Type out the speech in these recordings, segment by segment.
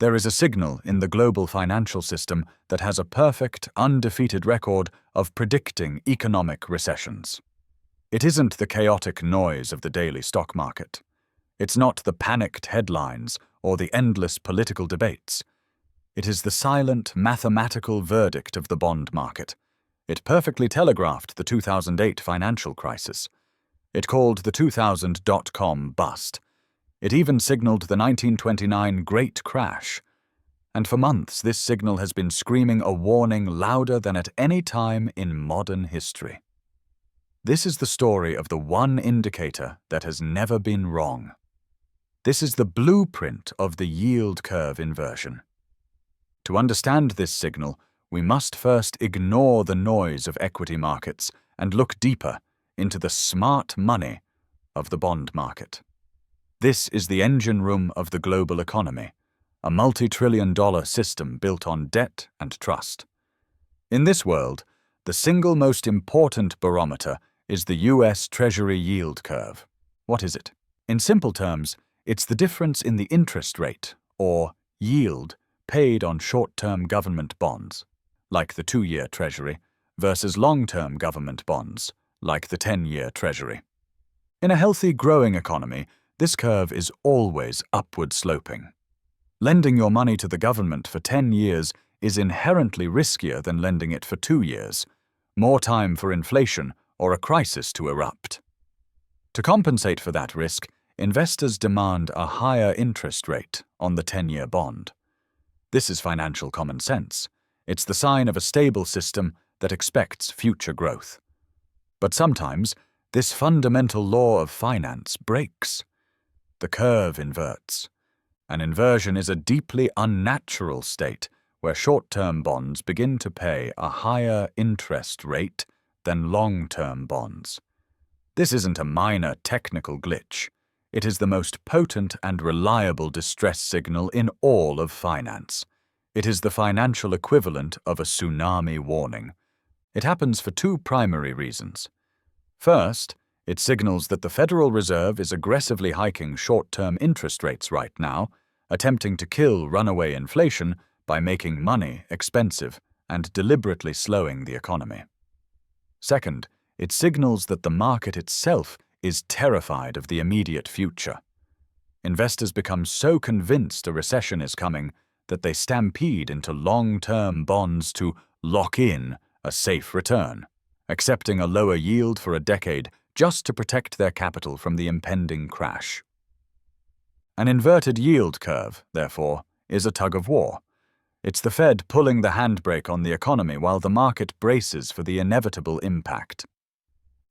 There is a signal in the global financial system that has a perfect, undefeated record of predicting economic recessions. It isn't the chaotic noise of the daily stock market. It's not the panicked headlines or the endless political debates. It is the silent, mathematical verdict of the bond market. It perfectly telegraphed the 2008 financial crisis. It called the 2000 dot-com bust. It even signaled the 1929 Great Crash. And for months, this signal has been screaming a warning louder than at any time in modern history. This is the story of the one indicator that has never been wrong. This is the blueprint of the yield curve inversion. To understand this signal, we must first ignore the noise of equity markets and look deeper into the smart money of the bond market. This is the engine room of the global economy, a multi-trillion-dollar system built on debt and trust. In this world, the single most important barometer is the U.S. Treasury yield curve. What is it? In simple terms, it's the difference in the interest rate, or yield, paid on short-term government bonds, like the 2-year Treasury, versus long-term government bonds, like the 10-year Treasury. In a healthy, growing economy, this curve is always upward sloping. Lending your money to the government for 10 years is inherently riskier than lending it for 2 years, more time for inflation or a crisis to erupt. To compensate for that risk, investors demand a higher interest rate on the 10-year bond. This is financial common sense. It's the sign of a stable system that expects future growth. But sometimes, this fundamental law of finance breaks. The curve inverts. An inversion is a deeply unnatural state where short-term bonds begin to pay a higher interest rate than long-term bonds. This isn't a minor technical glitch. It is the most potent and reliable distress signal in all of finance. It is the financial equivalent of a tsunami warning. It happens for 2 primary reasons. First, it signals that the Federal Reserve is aggressively hiking short-term interest rates right now, attempting to kill runaway inflation by making money expensive and deliberately slowing the economy. Second, it signals that the market itself is terrified of the immediate future. Investors become so convinced a recession is coming that they stampede into long-term bonds to lock in a safe return, accepting a lower yield for a decade just to protect their capital from the impending crash. An inverted yield curve, therefore, is a tug-of-war. It's the Fed pulling the handbrake on the economy while the market braces for the inevitable impact.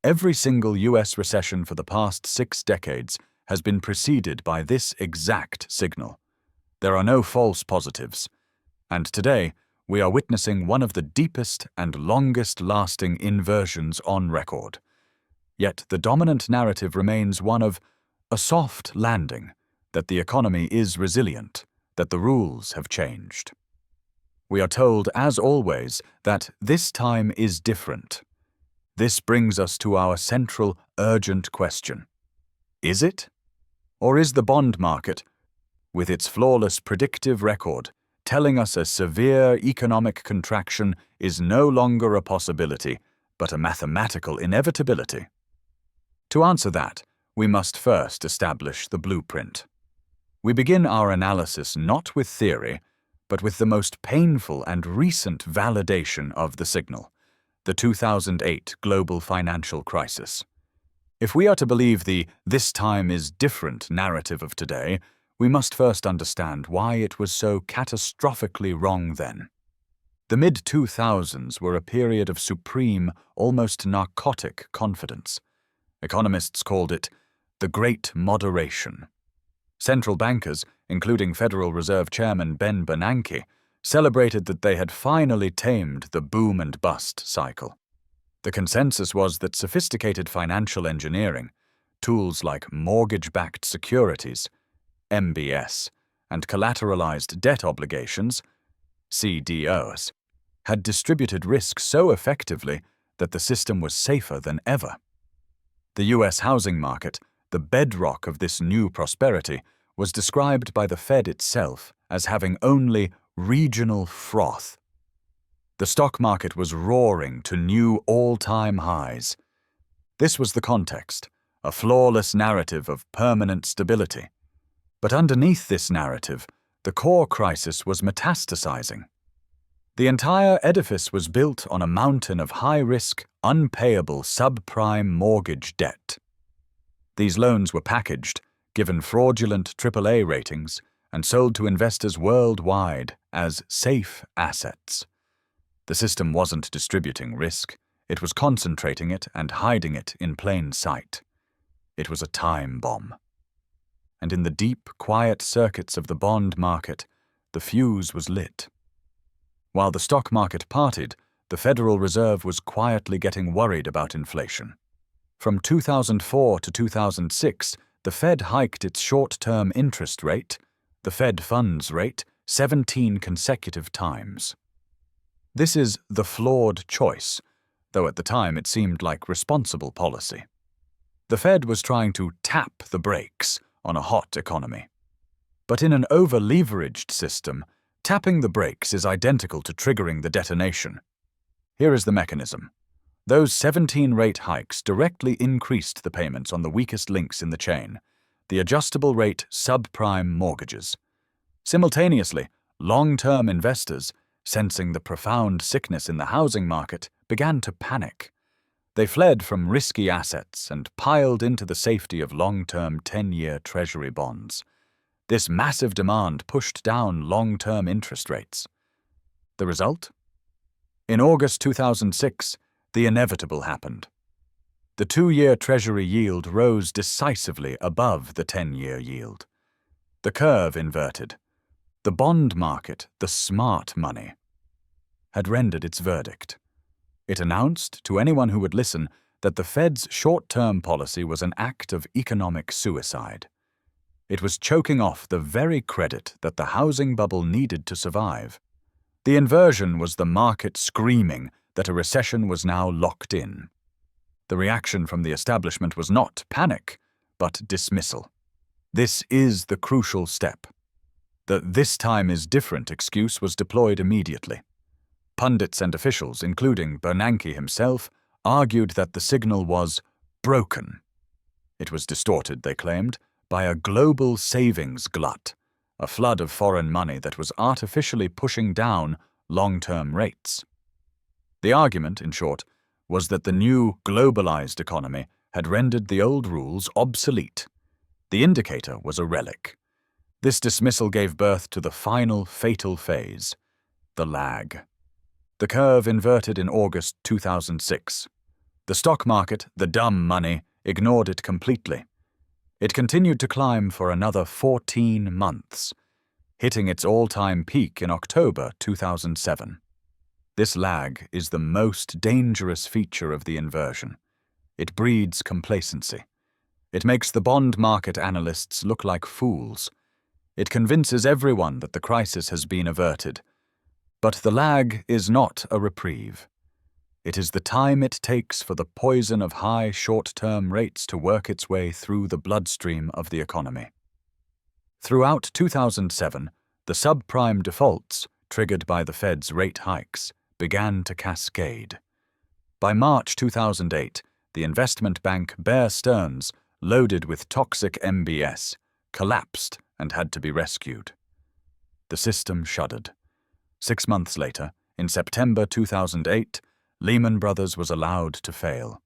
Every single U.S. recession for the past 6 decades has been preceded by this exact signal. There are no false positives. And today, we are witnessing one of the deepest and longest-lasting inversions on record. Yet the dominant narrative remains one of a soft landing, that the economy is resilient, that the rules have changed. We are told, as always, that this time is different. This brings us to our central, urgent question. Is it? Or is the bond market, with its flawless predictive record, telling us a severe economic contraction is no longer a possibility, but a mathematical inevitability? To answer that, we must first establish the blueprint. We begin our analysis not with theory, but with the most painful and recent validation of the signal, the 2008 global financial crisis. If we are to believe the "this time is different" narrative of today, we must first understand why it was so catastrophically wrong then. The mid-2000s were a period of supreme, almost narcotic confidence. Economists called it the Great Moderation. Central bankers, including Federal Reserve Chairman Ben Bernanke, celebrated that they had finally tamed the boom and bust cycle. The consensus was that sophisticated financial engineering, tools like mortgage-backed securities, MBS, and collateralized debt obligations, CDOs, had distributed risk so effectively that the system was safer than ever. The U.S. housing market, the bedrock of this new prosperity, was described by the Fed itself as having only regional froth. The stock market was roaring to new all-time highs. This was the context, a flawless narrative of permanent stability. But underneath this narrative, the core crisis was metastasizing. The entire edifice was built on a mountain of high-risk, unpayable subprime mortgage debt. These loans were packaged, given fraudulent AAA ratings, and sold to investors worldwide as safe assets. The system wasn't distributing risk, it was concentrating it and hiding it in plain sight. It was a time bomb. And in the deep, quiet circuits of the bond market, the fuse was lit. While the stock market partied, the Federal Reserve was quietly getting worried about inflation. From 2004 to 2006, the Fed hiked its short-term interest rate, the Fed funds rate, 17 consecutive times. This is the flawed choice, though at the time it seemed like responsible policy. The Fed was trying to tap the brakes on a hot economy. But in an over-leveraged system, tapping the brakes is identical to triggering the detonation. Here is the mechanism. Those 17 rate hikes directly increased the payments on the weakest links in the chain, the adjustable rate subprime mortgages. Simultaneously, long-term investors, sensing the profound sickness in the housing market, began to panic. They fled from risky assets and piled into the safety of long-term 10-year Treasury bonds. This massive demand pushed down long-term interest rates. The result? In August 2006, the inevitable happened. The 2-year Treasury yield rose decisively above the 10-year yield. The curve inverted. The bond market, the smart money, had rendered its verdict. It announced to anyone who would listen that the Fed's short-term policy was an act of economic suicide. It was choking off the very credit that the housing bubble needed to survive. The inversion was the market screaming that a recession was now locked in. The reaction from the establishment was not panic, but dismissal. This is the crucial step. The "this time is different" excuse was deployed immediately. Pundits and officials, including Bernanke himself, argued that the signal was broken. It was distorted, they claimed, by a global savings glut, a flood of foreign money that was artificially pushing down long-term rates. The argument, in short, was that the new globalized economy had rendered the old rules obsolete. The indicator was a relic. This dismissal gave birth to the final fatal phase, the lag. The curve inverted in August 2006. The stock market, the dumb money, ignored it completely. It continued to climb for another 14 months, hitting its all-time peak in October 2007. This lag is the most dangerous feature of the inversion. It breeds complacency. It makes the bond market analysts look like fools. It convinces everyone that the crisis has been averted. But the lag is not a reprieve. It is the time it takes for the poison of high short-term rates to work its way through the bloodstream of the economy. Throughout 2007, the subprime defaults, triggered by the Fed's rate hikes, began to cascade. By March 2008, the investment bank Bear Stearns, loaded with toxic MBS, collapsed and had to be rescued. The system shuddered. 6 months later, in September 2008, Lehman Brothers was allowed to fail.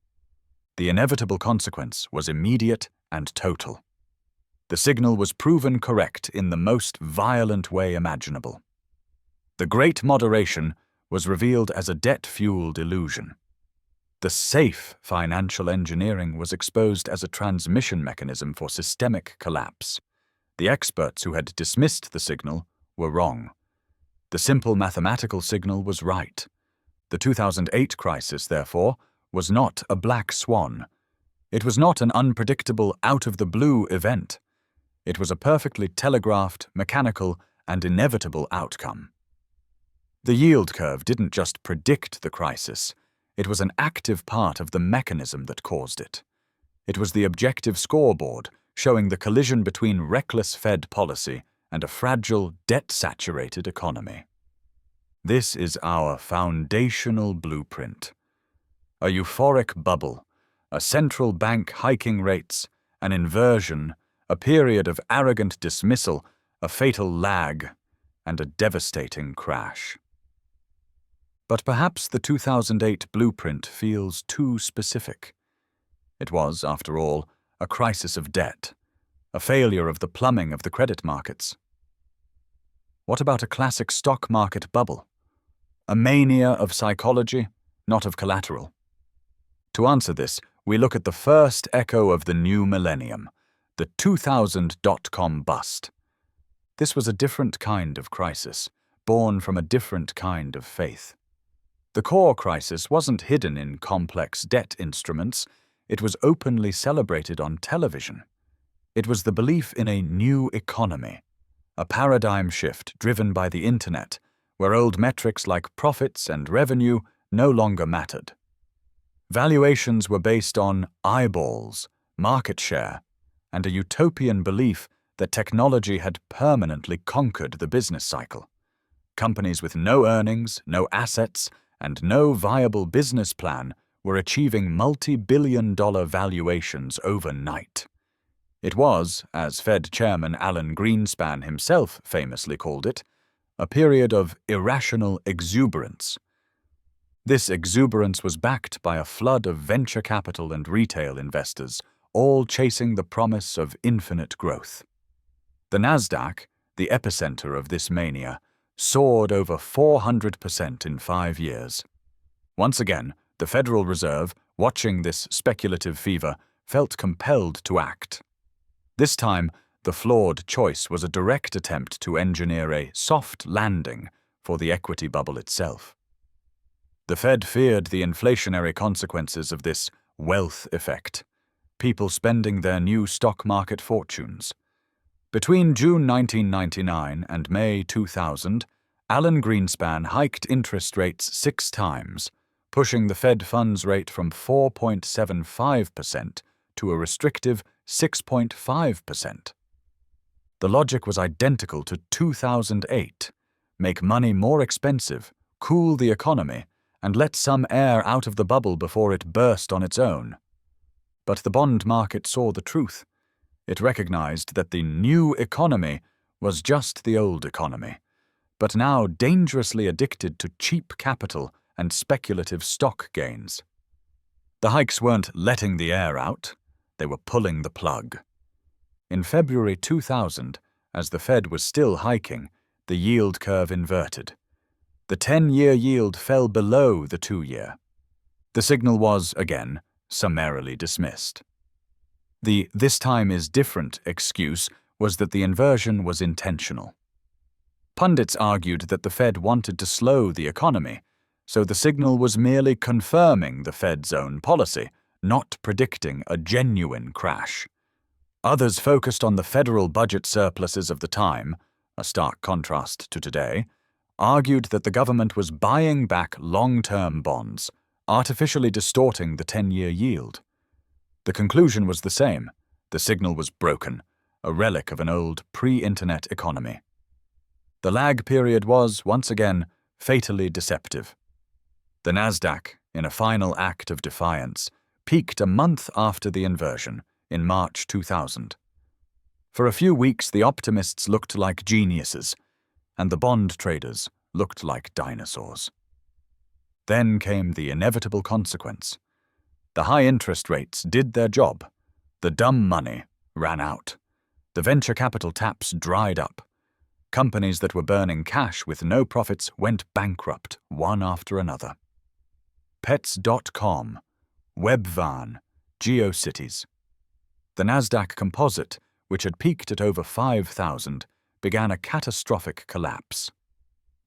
The inevitable consequence was immediate and total. The signal was proven correct in the most violent way imaginable. The Great Moderation was revealed as a debt-fueled illusion. The safe financial engineering was exposed as a transmission mechanism for systemic collapse. The experts who had dismissed the signal were wrong. The simple mathematical signal was right. The 2008 crisis, therefore, was not a black swan. It was not an unpredictable, out-of-the-blue event. It was a perfectly telegraphed, mechanical, and inevitable outcome. The yield curve didn't just predict the crisis. It was an active part of the mechanism that caused it. It was the objective scoreboard showing the collision between reckless Fed policy and a fragile, debt-saturated economy. This is our foundational blueprint. A euphoric bubble, a central bank hiking rates, an inversion, a period of arrogant dismissal, a fatal lag, and a devastating crash. But perhaps the 2008 blueprint feels too specific. It was, after all, a crisis of debt, a failure of the plumbing of the credit markets. What about a classic stock market bubble? A mania of psychology, not of collateral? To answer this, we look at the first echo of the new millennium, the 2000 dot-com bust. This was a different kind of crisis, born from a different kind of faith. The core crisis wasn't hidden in complex debt instruments, it was openly celebrated on television. It was the belief in a new economy, a paradigm shift driven by the internet, where old metrics like profits and revenue no longer mattered. Valuations were based on eyeballs, market share, and a utopian belief that technology had permanently conquered the business cycle. Companies with no earnings, no assets, and no viable business plan were achieving multi-billion-dollar valuations overnight. It was, as Fed Chairman Alan Greenspan himself famously called it, a period of irrational exuberance. This exuberance was backed by a flood of venture capital and retail investors, all chasing the promise of infinite growth. The Nasdaq, the epicenter of this mania, soared over 400% in 5 years. Once again, the Federal Reserve, watching this speculative fever, felt compelled to act. This time, the flawed choice was a direct attempt to engineer a soft landing for the equity bubble itself. The Fed feared the inflationary consequences of this wealth effect, people spending their new stock market fortunes. Between June 1999 and May 2000, Alan Greenspan hiked interest rates 6 times, pushing the Fed funds rate from 4.75% to a restrictive 6.5%. The logic was identical to 2008: make money more expensive, cool the economy, and let some air out of the bubble before it burst on its own. But the bond market saw the truth. It recognized that the new economy was just the old economy, but now dangerously addicted to cheap capital and speculative stock gains. The hikes weren't letting the air out, they were pulling the plug. In February 2000, as the Fed was still hiking, the yield curve inverted. The 10-year yield fell below the 2-year. The signal was, again, summarily dismissed. The "this time is different" excuse was that the inversion was intentional. Pundits argued that the Fed wanted to slow the economy, so the signal was merely confirming the Fed's own policy, not predicting a genuine crash. Others focused on the federal budget surpluses of the time, a stark contrast to today, argued that the government was buying back long-term bonds, artificially distorting the 10-year yield. The conclusion was the same: the signal was broken, a relic of an old pre-internet economy. The lag period was, once again, fatally deceptive. The Nasdaq, in a final act of defiance, peaked a month after the inversion, in March 2000. For a few weeks, the optimists looked like geniuses, and the bond traders looked like dinosaurs. Then came the inevitable consequence. The high interest rates did their job. The dumb money ran out. The venture capital taps dried up. Companies that were burning cash with no profits went bankrupt one after another. Pets.com, Webvan, GeoCities. The Nasdaq Composite, which had peaked at over 5,000, began a catastrophic collapse.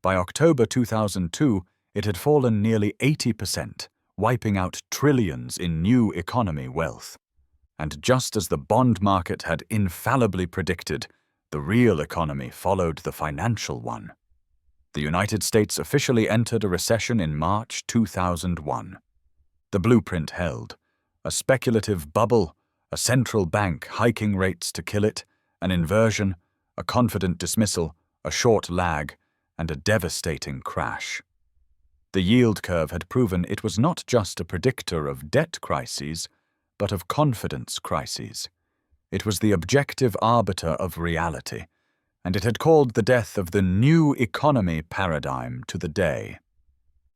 By October 2002, it had fallen nearly 80%, wiping out trillions in new economy wealth. And just as the bond market had infallibly predicted, the real economy followed the financial one. The United States officially entered a recession in March 2001. The blueprint held: a speculative bubble, a central bank hiking rates to kill it, an inversion, a confident dismissal, a short lag, and a devastating crash. The yield curve had proven it was not just a predictor of debt crises, but of confidence crises. It was the objective arbiter of reality, and it had called the death of the new economy paradigm to the day.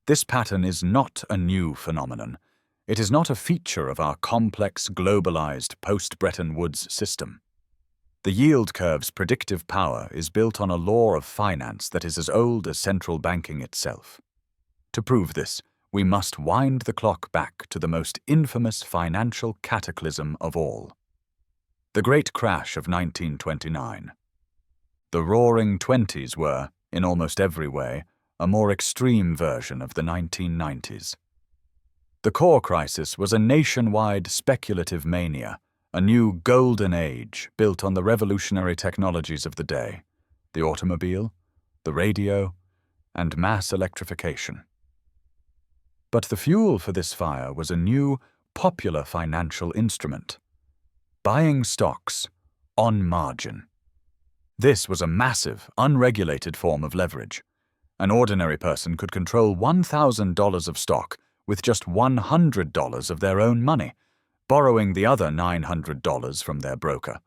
This pattern is not a new phenomenon. It is not a feature of our complex, globalized, post-Bretton Woods system. The yield curve's predictive power is built on a law of finance that is as old as central banking itself. To prove this, we must wind the clock back to the most infamous financial cataclysm of all: the Great Crash of 1929. The Roaring Twenties were, in almost every way, a more extreme version of the 1990s. The core crisis was a nationwide speculative mania, a new golden age built on the revolutionary technologies of the day: the automobile, the radio, and mass electrification. But the fuel for this fire was a new, popular financial instrument: buying stocks on margin. This was a massive, unregulated form of leverage. An ordinary person could control $1,000 of stock with just $100 of their own money, borrowing the other $900 from their broker.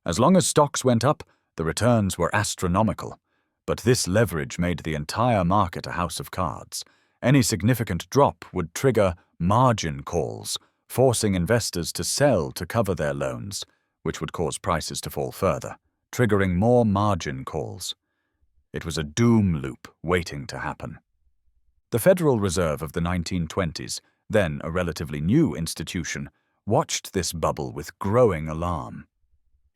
As long as stocks went up, the returns were astronomical. But this leverage made the entire market a house of cards. Any significant drop would trigger margin calls, forcing investors to sell to cover their loans, which would cause prices to fall further, triggering more margin calls. It was a doom loop waiting to happen. The Federal Reserve of the 1920s, then a relatively new institution, watched this bubble with growing alarm.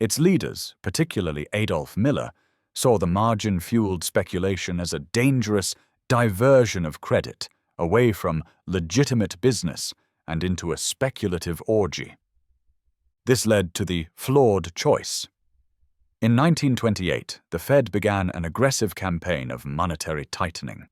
Its leaders, particularly Adolf Miller, saw the margin-fueled speculation as a dangerous diversion of credit away from legitimate business and into a speculative orgy. This led to the flawed choice. In 1928, the Fed began an aggressive campaign of monetary tightening.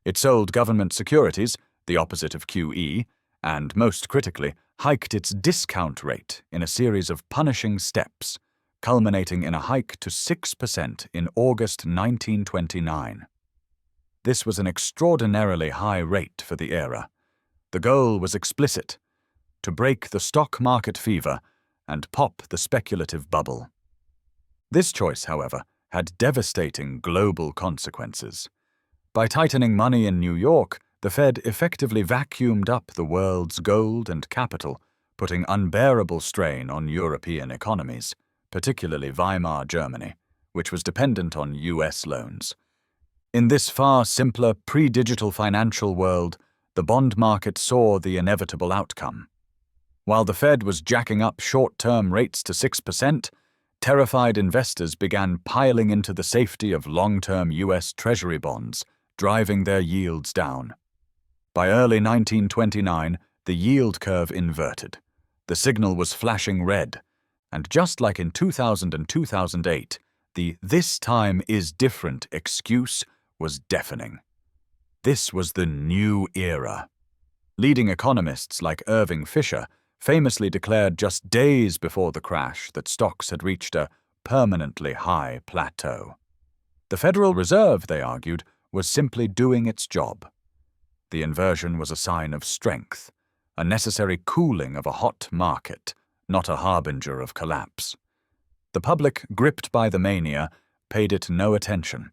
It sold government securities, the opposite of QE, and, most critically, hiked its discount rate in a series of punishing steps, culminating in a hike to 6% in August 1929. This was an extraordinarily high rate for the era. The goal was explicit: to break the stock market fever and pop the speculative bubble. This choice, however, had devastating global consequences. By tightening money in New York, the Fed effectively vacuumed up the world's gold and capital, putting unbearable strain on European economies, particularly Weimar Germany, which was dependent on US loans. In this far simpler, pre-digital financial world, the bond market saw the inevitable outcome. While the Fed was jacking up short-term rates to 6%, terrified investors began piling into the safety of long-term US Treasury bonds, driving their yields down. By early 1929, the yield curve inverted. The signal was flashing red, and just like in 2000 and 2008, the "this time is different" excuse was deafening. This was the new era. Leading economists like Irving Fisher famously declared just days before the crash that stocks had reached a permanently high plateau. The Federal Reserve, they argued, was simply doing its job. The inversion was a sign of strength, a necessary cooling of a hot market, not a harbinger of collapse. The public, gripped by the mania, paid it no attention.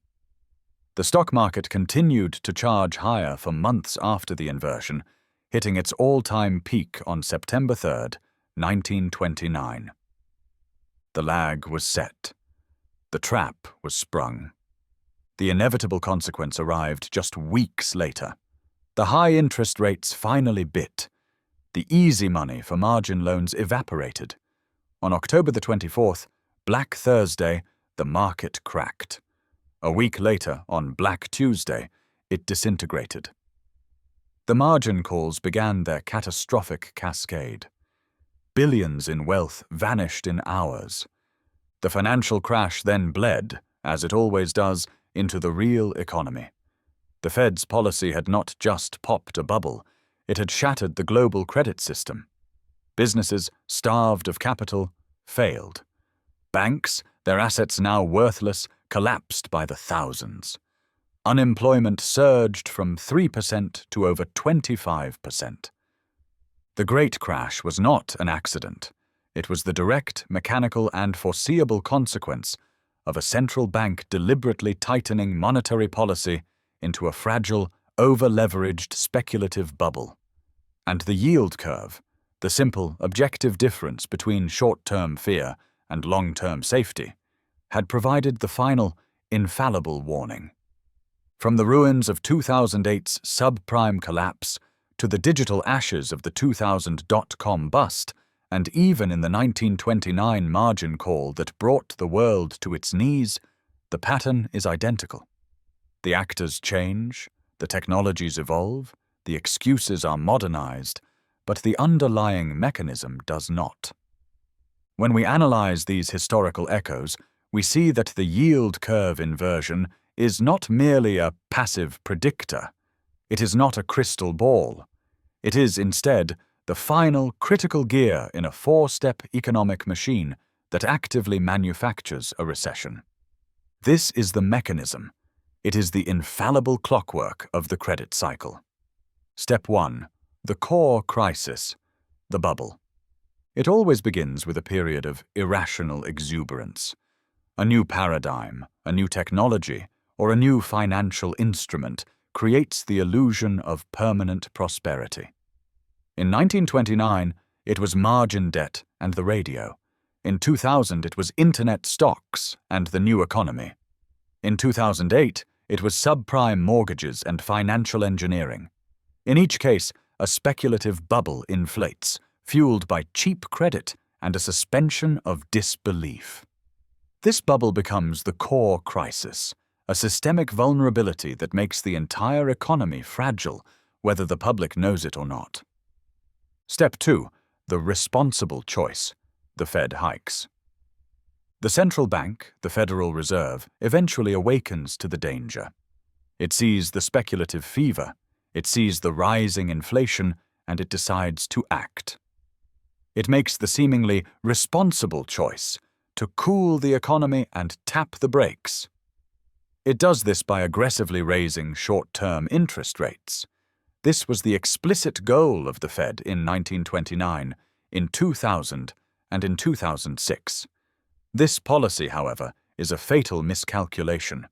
The stock market continued to charge higher for months after the inversion, hitting its all-time peak on September 3, 1929. The lag was set. The trap was sprung. The inevitable consequence arrived just weeks later. The high interest rates finally bit. The easy money for margin loans evaporated. On October the 24th, Black Thursday, the market cracked. A week later, on Black Tuesday, it disintegrated. The margin calls began their catastrophic cascade. Billions in wealth vanished in hours. The financial crash then bled, as it always does, into the real economy. The Fed's policy had not just popped a bubble, it had shattered the global credit system. Businesses, starved of capital, failed. Banks, Their assets now worthless collapsed by the thousands. Unemployment surged from 3% to over 25%. The Great Crash was not an accident. It was the direct, mechanical, and foreseeable consequence of a central bank deliberately tightening monetary policy into a fragile, over-leveraged speculative bubble. And the yield curve, the simple, objective difference between short-term fear and long-term safety, had provided the final, infallible warning. From the ruins of 2008's subprime collapse to the digital ashes of the 2000 dot-com bust, and even in the 1929 margin call that brought the world to its knees, the pattern is identical. The actors change, the technologies evolve, the excuses are modernized, but the underlying mechanism does not. When we analyze these historical echoes, we see that the yield curve inversion is not merely a passive predictor. It is not a crystal ball. It is, instead, the final critical gear in a four-step economic machine that actively manufactures a recession. This is the mechanism. It is the infallible clockwork of the credit cycle. Step 1. The core crisis, the bubble. It always begins with a period of irrational exuberance. A new paradigm, a new technology, or a new financial instrument creates the illusion of permanent prosperity. In 1929, it was margin debt and the radio. In 2000, it was internet stocks and the new economy. In 2008, it was subprime mortgages and financial engineering. In each case, a speculative bubble inflates, fueled by cheap credit and a suspension of disbelief. This bubble becomes the core crisis, a systemic vulnerability that makes the entire economy fragile, whether the public knows it or not. Step 2. The responsible choice. The Fed hikes. The central bank, the Federal Reserve, eventually awakens to the danger. It sees the speculative fever, it sees the rising inflation, and it decides to act. It makes the seemingly responsible choice to cool the economy and tap the brakes. It does this by aggressively raising short-term interest rates. This was the explicit goal of the Fed in 1929, in 2000, and in 2006. This policy, however, is a fatal miscalculation.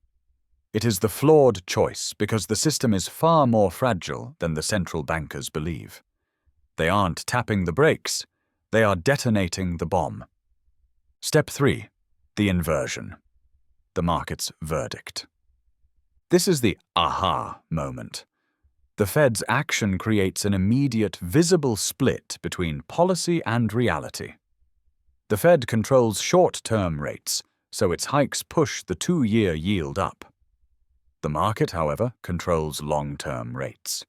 It is the flawed choice because the system is far more fragile than the central bankers believe. They aren't tapping the brakes, they are detonating the bomb. Step 3. The inversion. The market's verdict. This is the aha moment. The Fed's action creates an immediate, visible split between policy and reality. The Fed controls short-term rates, so its hikes push the 2-year yield up. The market, however, controls long-term rates.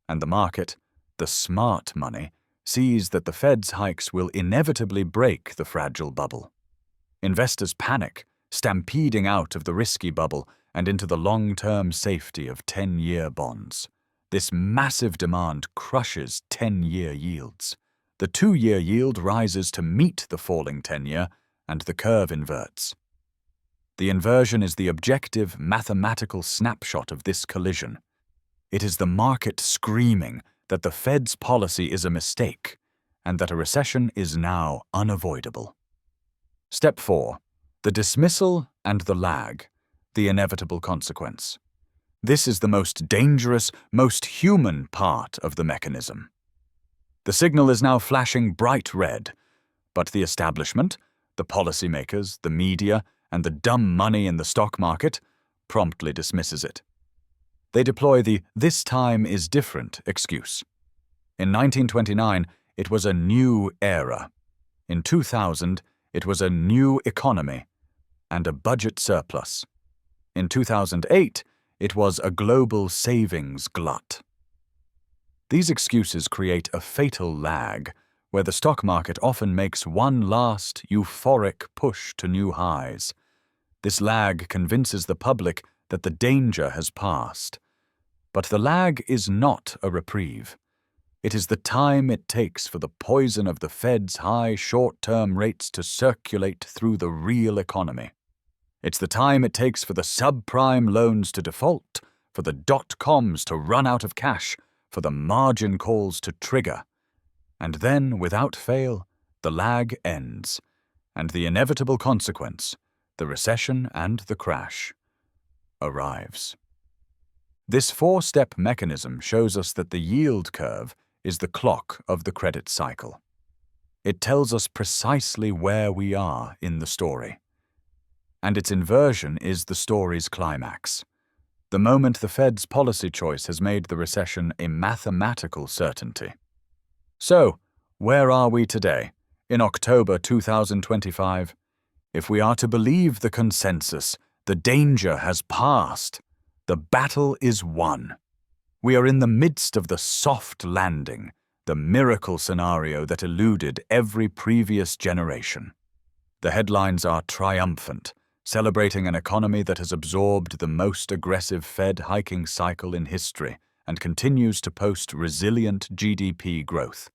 And the market, the smart money, sees that the Fed's hikes will inevitably break the fragile bubble. Investors panic, stampeding out of the risky bubble and into the long-term safety of 10-year bonds. This massive demand crushes 10-year yields. The 2-year yield rises to meet the falling 10-year, and the curve inverts. The inversion is the objective, mathematical snapshot of this collision. It is the market screaming that the Fed's policy is a mistake, and that a recession is now unavoidable. Step 4. The dismissal and the lag, the inevitable consequence. This is the most dangerous, most human part of the mechanism. The signal is now flashing bright red, but the establishment, the policymakers, the media, and the dumb money in the stock market promptly dismisses it. They deploy the "this time is different" excuse. In 1929, it was a new era. In 2000, it was a new economy and a budget surplus. In 2008, it was a global savings glut. These excuses create a fatal lag, where the stock market often makes one last euphoric push to new highs. This lag convinces the public that the danger has passed. But the lag is not a reprieve. It is the time it takes for the poison of the Fed's high short-term rates to circulate through the real economy. It's the time it takes for the subprime loans to default, for the dot-coms to run out of cash, for the margin calls to trigger. And then, without fail, the lag ends, and the inevitable consequence, the recession and the crash, arrives. This four-step mechanism shows us that the yield curve is the clock of the credit cycle. It tells us precisely where we are in the story. And its inversion is the story's climax. The moment the Fed's policy choice has made the recession a mathematical certainty. So, where are we today, in October 2025? If we are to believe the consensus, the danger has passed. The battle is won. We are in the midst of the soft landing, the miracle scenario that eluded every previous generation. The headlines are triumphant, celebrating an economy that has absorbed the most aggressive Fed hiking cycle in history and continues to post resilient GDP growth.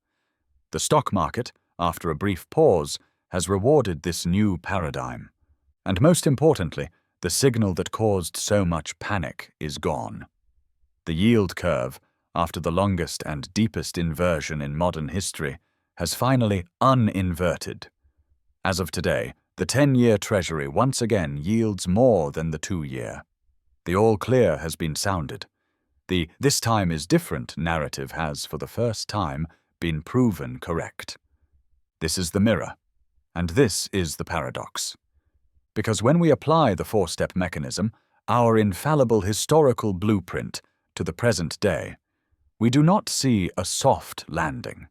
The stock market, after a brief pause, has rewarded this new paradigm. And most importantly, the signal that caused so much panic is gone. The yield curve, after the longest and deepest inversion in modern history, has finally uninverted. As of today, the 10-year Treasury once again yields more than the 2-year. The all-clear has been sounded. The "this time is different" narrative has, for the first time, been proven correct. This is the mirror, and this is the paradox. Because when we apply the four-step mechanism, our infallible historical blueprint, to the present day, we do not see a soft landing.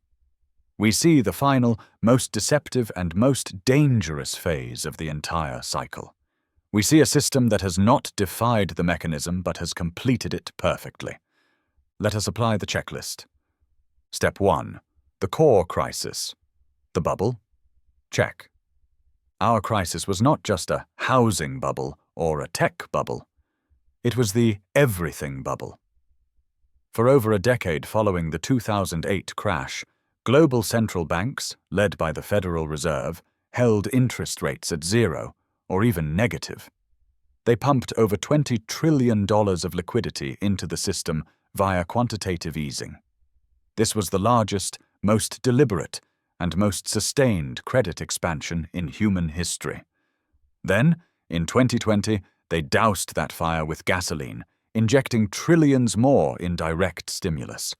We see the final, most deceptive and most dangerous phase of the entire cycle. We see a system that has not defied the mechanism but has completed it perfectly. Let us apply the checklist. Step 1. The core crisis. The bubble? Check. Our crisis was not just a housing bubble or a tech bubble. It was the everything bubble. For over a decade following the 2008 crash, global central banks, led by the Federal Reserve, held interest rates at zero or even negative. They pumped over $20 trillion of liquidity into the system via quantitative easing. This was the largest, most deliberate, and most sustained credit expansion in human history. Then, in 2020, they doused that fire with gasoline, injecting trillions more in direct stimulus.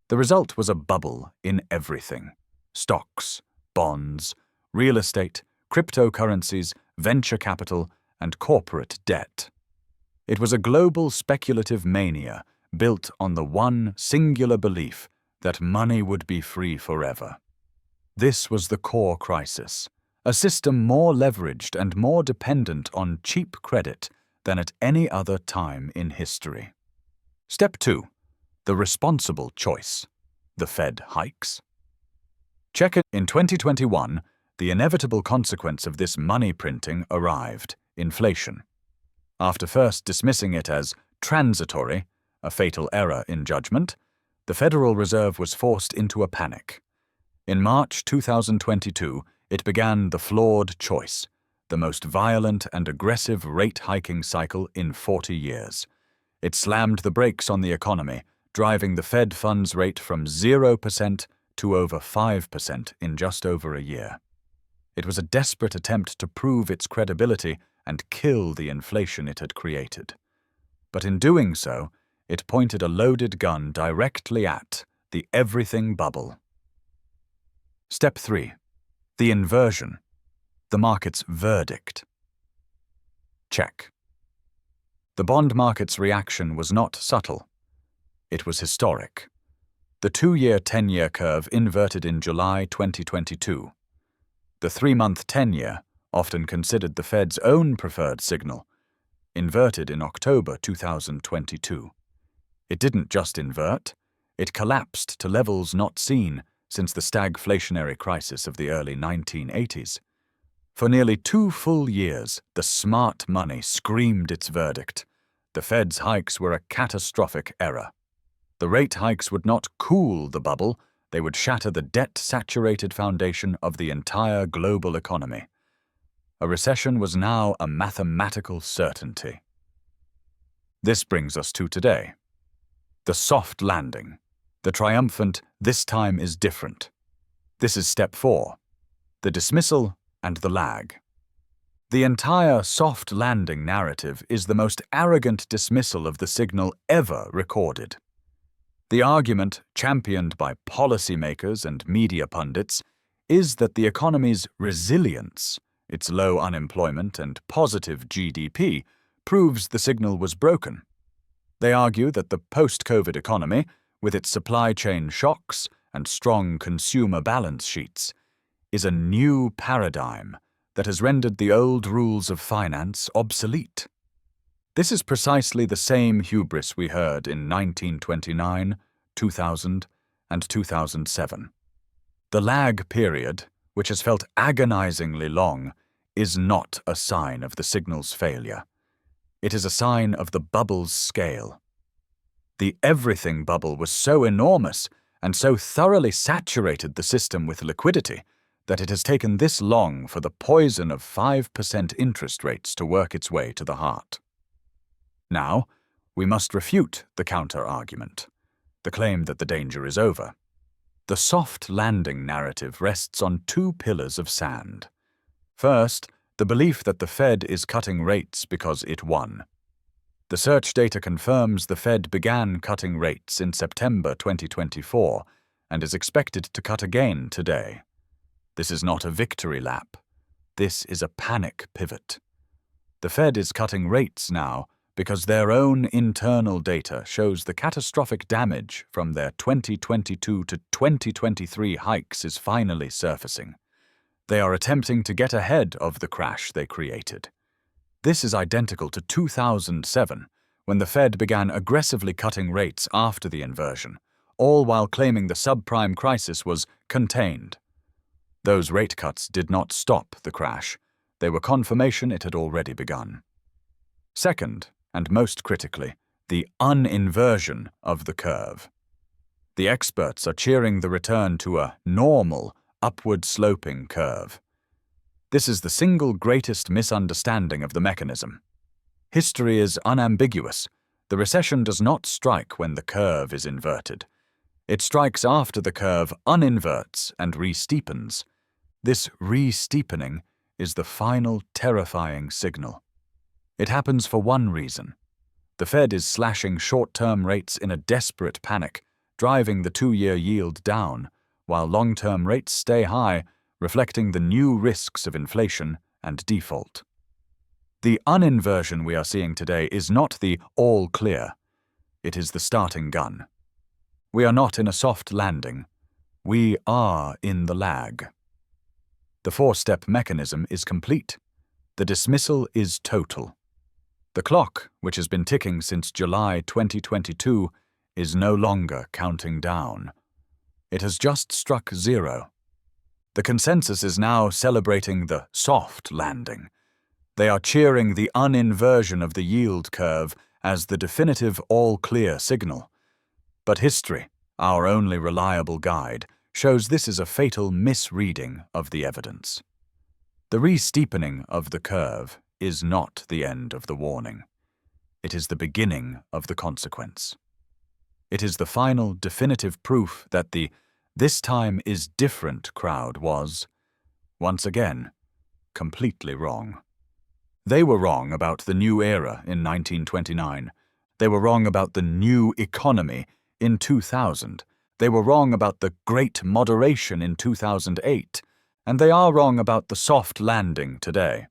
The result was a bubble in everything: stocks, bonds, real estate, cryptocurrencies, venture capital, and corporate debt. It was a global speculative mania built on the one singular belief that money would be free forever. This was the core crisis, a system more leveraged and more dependent on cheap credit than at any other time in history. Step 2. The responsible choice. The Fed hikes. Check it. In 2021, the inevitable consequence of this money printing arrived: inflation. After first dismissing it as transitory, a fatal error in judgment, the Federal Reserve was forced into a panic. In March 2022, it began the flawed choice, the most violent and aggressive rate hiking cycle in 40 years. It slammed the brakes on the economy, driving the Fed funds rate from 0% to over 5% in just over a year. It was a desperate attempt to prove its credibility and kill the inflation it had created. But in doing so, it pointed a loaded gun directly at the everything bubble. Step 3. The inversion. The market's verdict. Check. The bond market's reaction was not subtle. It was historic. The 2-year 10-year curve inverted in July 2022. The 3-month 10-year, often considered the Fed's own preferred signal, inverted in October 2022. It didn't just invert, it collapsed to levels not seen since the stagflationary crisis of the early 1980s. For nearly 2 full years, the smart money screamed its verdict. The Fed's hikes were a catastrophic error. The rate hikes would not cool the bubble, they would shatter the debt-saturated foundation of the entire global economy. A recession was now a mathematical certainty. This brings us to today. The soft landing. The triumphant, "this time is different." This is step 4. The dismissal and the lag. The entire soft landing narrative is the most arrogant dismissal of the signal ever recorded. The argument, championed by policymakers and media pundits, is that the economy's resilience, its low unemployment and positive GDP, proves the signal was broken. They argue that the post-COVID economy, with its supply chain shocks and strong consumer balance sheets, is a new paradigm that has rendered the old rules of finance obsolete. This is precisely the same hubris we heard in 1929, 2000, and 2007. The lag period, which has felt agonizingly long, is not a sign of the signal's failure. It is a sign of the bubble's scale. The everything bubble was so enormous and so thoroughly saturated the system with liquidity that it has taken this long for the poison of 5% interest rates to work its way to the heart. Now, we must refute the counter-argument, the claim that the danger is over. The soft landing narrative rests on 2 pillars of sand. First, the belief that the Fed is cutting rates because it won. The search data confirms the Fed began cutting rates in September 2024 and is expected to cut again today. This is not a victory lap. This is a panic pivot. The Fed is cutting rates now because their own internal data shows the catastrophic damage from their 2022 to 2023 hikes is finally surfacing. They are attempting to get ahead of the crash they created. This is identical to 2007, when the Fed began aggressively cutting rates after the inversion, all while claiming the subprime crisis was contained. Those rate cuts did not stop the crash. They were confirmation it had already begun. Second, and most critically, the uninversion of the curve. The experts are cheering the return to a normal, upward-sloping curve. This is the single greatest misunderstanding of the mechanism. History is unambiguous. The recession does not strike when the curve is inverted. It strikes after the curve uninverts and re-steepens. This re-steepening is the final terrifying signal. It happens for one reason. The Fed is slashing short-term rates in a desperate panic, driving the 2-year yield down, while long-term rates stay high, reflecting the new risks of inflation and default. The uninversion we are seeing today is not the all clear. It is the starting gun. We are not in a soft landing. We are in the lag. The 4-step mechanism is complete. The dismissal is total. The clock, which has been ticking since July 2022, is no longer counting down. It has just struck 0. The consensus is now celebrating the soft landing. They are cheering the uninversion of the yield curve as the definitive all-clear signal. But history, our only reliable guide, shows this is a fatal misreading of the evidence. The re-steepening of the curve is not the end of the warning. It is the beginning of the consequence. It is the final definitive proof that the "this time is different" crowd was, once again, completely wrong. They were wrong about the new era in 1929. They were wrong about the new economy in 2000. They were wrong about the Great Moderation in 2008. And they are wrong about the soft landing today.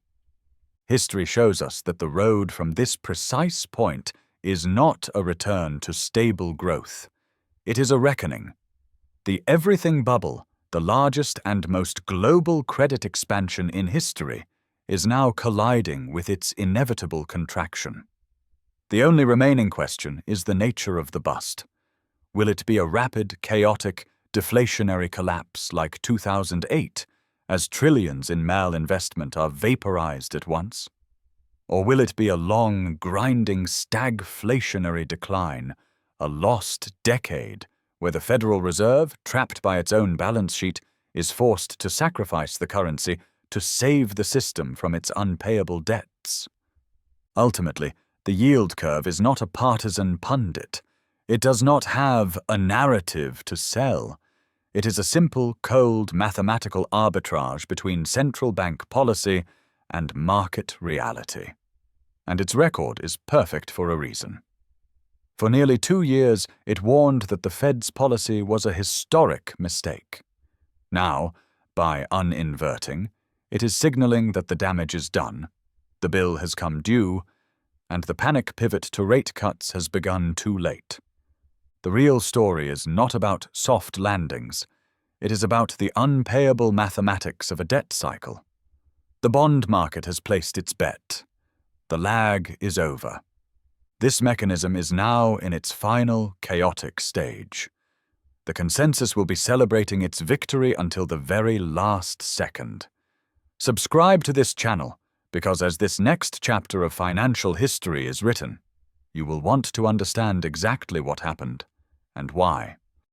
History shows us that the road from this precise point is not a return to stable growth. It is a reckoning. The everything bubble, the largest and most global credit expansion in history, is now colliding with its inevitable contraction. The only remaining question is the nature of the bust. Will it be a rapid, chaotic, deflationary collapse like 2008, as trillions in malinvestment are vaporized at once? Or will it be a long, grinding, stagflationary decline, a lost decade where the Federal Reserve, trapped by its own balance sheet, is forced to sacrifice the currency to save the system from its unpayable debts. Ultimately, the yield curve is not a partisan pundit. It does not have a narrative to sell. It is a simple, cold, mathematical arbitrage between central bank policy and market reality. And its record is perfect for a reason. For nearly 2 years, it warned that the Fed's policy was a historic mistake. Now, by uninverting, it is signaling that the damage is done, the bill has come due, and the panic pivot to rate cuts has begun too late. The real story is not about soft landings. It is about the unpayable mathematics of a debt cycle. The bond market has placed its bet. The lag is over. This mechanism is now in its final chaotic stage. The consensus will be celebrating its victory until the very last second. Subscribe to this channel, because as this next chapter of financial history is written, you will want to understand exactly what happened and why.